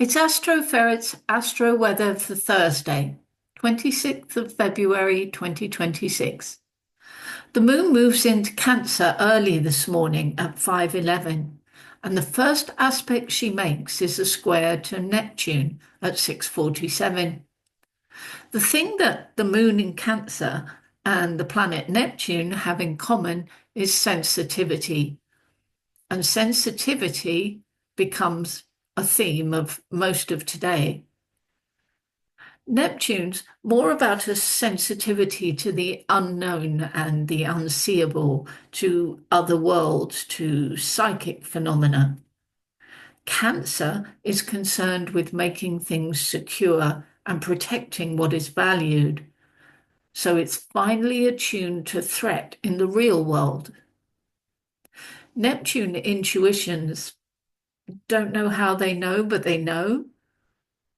It's Astroferret's Astroweather for Thursday, 26th of February 2026. The moon moves into Cancer early this morning at 5:11, and the first aspect she makes is a square to Neptune at 6:47. The thing that the moon in Cancer and the planet Neptune have in common is sensitivity, and sensitivity becomes a theme of most of today. Neptune's more about a sensitivity to the unknown and the unseeable, to other worlds, to psychic phenomena. Cancer is concerned with making things secure and protecting what is valued, so it's finely attuned to threat in the real world. Neptune intuitions don't know how they know, but they know.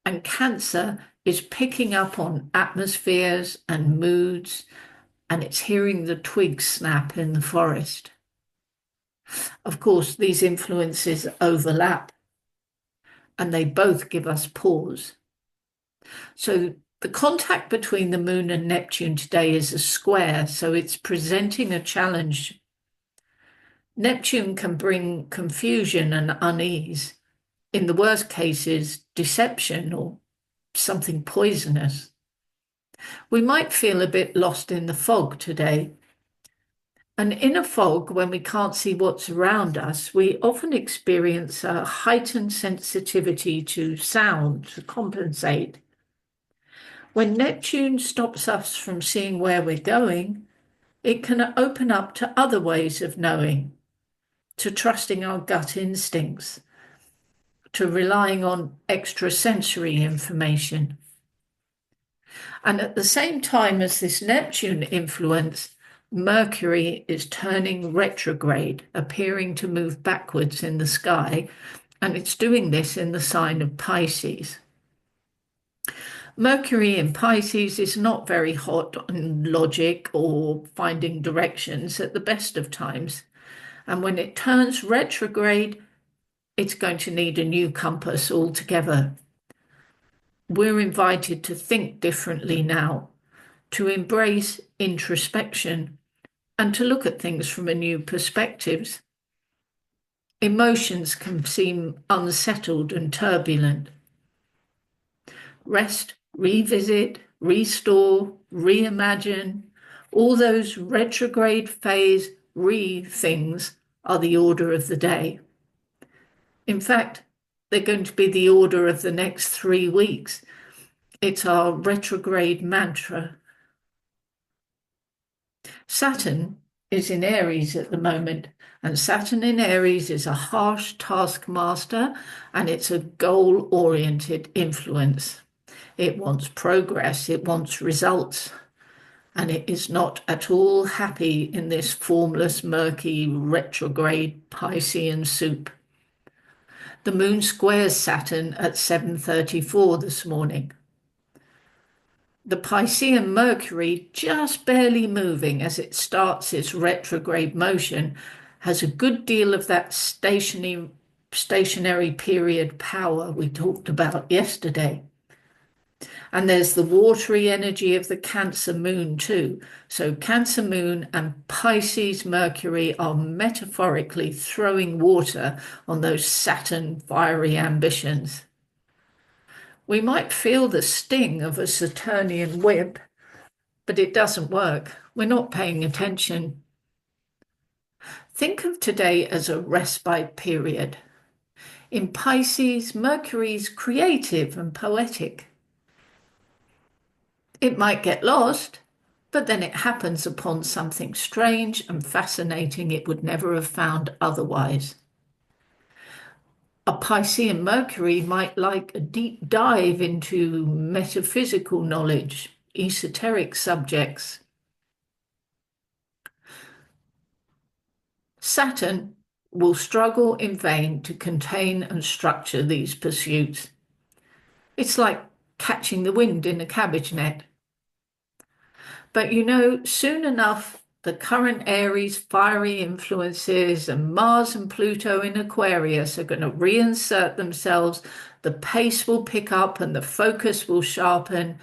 And Cancer is picking up on atmospheres and moods, and it's hearing the twigs snap in the forest. Of course, these influences overlap, and they both give us pause. So the contact between the moon and Neptune today is a square, so it's presenting a challenge. Neptune can bring confusion and unease. In the worst cases, deception or something poisonous. We might feel a bit lost in the fog today. And in a fog, when we can't see what's around us, we often experience a heightened sensitivity to sound to compensate. When Neptune stops us from seeing where we're going, it can open up to other ways of knowing, to trusting our gut instincts, to relying on extrasensory information. And at the same time as this Neptune influence, Mercury is turning retrograde, appearing to move backwards in the sky, and it's doing this in the sign of Pisces. Mercury in Pisces is not very hot on logic or finding directions at the best of times. And when it turns retrograde, it's going to need a new compass altogether. We're invited to think differently now, to embrace introspection, and to look at things from a new perspective. Emotions can seem unsettled and turbulent. Rest, revisit, restore, reimagine, all those retrograde phase things are the order of the day. In fact, they're going to be the order of the next 3 weeks. It's our retrograde mantra. Saturn is in Aries at the moment, and Saturn in Aries is a harsh taskmaster, and it's a goal-oriented influence. It wants progress, it wants results, and it is not at all happy in this formless, murky, retrograde Piscean soup. The moon squares Saturn at 7:34 this morning. The Piscean Mercury, just barely moving as it starts its retrograde motion, has a good deal of that stationary period power we talked about yesterday. And there's the watery energy of the Cancer moon too. So Cancer moon and Pisces Mercury are metaphorically throwing water on those Saturn fiery ambitions. We might feel the sting of a Saturnian whip, but it doesn't work. We're not paying attention. Think of today as a respite period. In Pisces, Mercury's creative and poetic. It might get lost, but then it happens upon something strange and fascinating it would never have found otherwise. A Piscean Mercury might like a deep dive into metaphysical knowledge, esoteric subjects. Saturn will struggle in vain to contain and structure these pursuits. It's like catching the wind in a cabbage net. But soon enough, The current Aries fiery influences and Mars and Pluto in Aquarius are going to reinsert themselves. The pace will pick up and the focus will sharpen.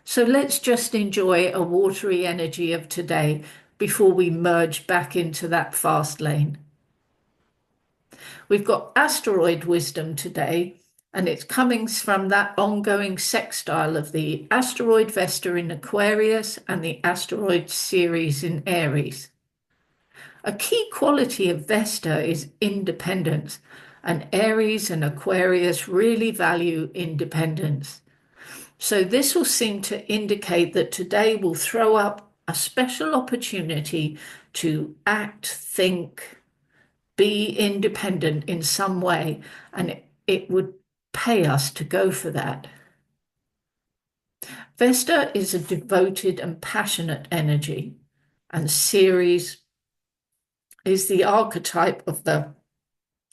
So let's just enjoy a watery energy of today before we merge back into that fast lane. We've got asteroid wisdom today, and it's coming from that ongoing sextile of the asteroid Vesta in Aquarius and the asteroid Ceres in Aries. A key quality of Vesta is independence, and Aries and Aquarius really value independence. So this will seem to indicate that today will throw up a special opportunity to act, think, be independent in some way, and it would pay us to go for that. Vesta is a devoted and passionate energy, and Ceres is the archetype of the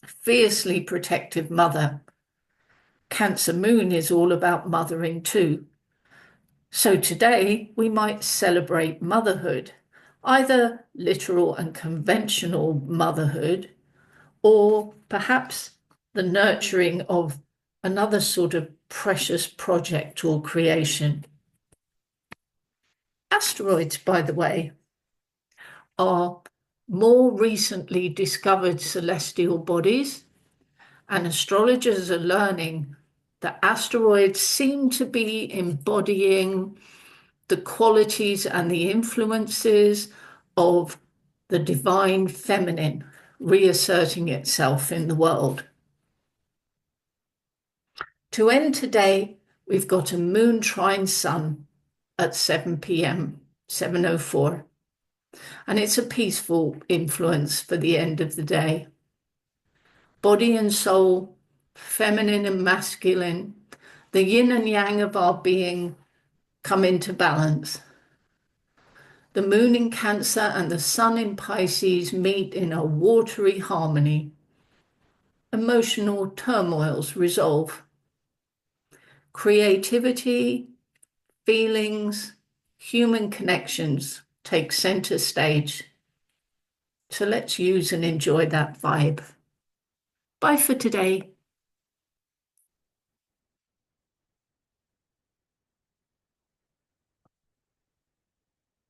fiercely protective mother. Cancer Moon is all about mothering too. So today we might celebrate motherhood, either literal and conventional motherhood, or perhaps the nurturing of another sort of precious project or creation. Asteroids, by the way, are more recently discovered celestial bodies, and astrologers are learning that asteroids seem to be embodying the qualities and the influences of the divine feminine reasserting itself in the world. To end today, we've got a moon trine sun at 7 p.m., 7:04, and it's a peaceful influence for the end of the day. Body and soul, feminine and masculine, the yin and yang of our being come into balance. The moon in Cancer and the sun in Pisces meet in a watery harmony. Emotional turmoils resolve. Creativity, feelings, human connections take center stage. So let's use and enjoy that vibe. Bye for today.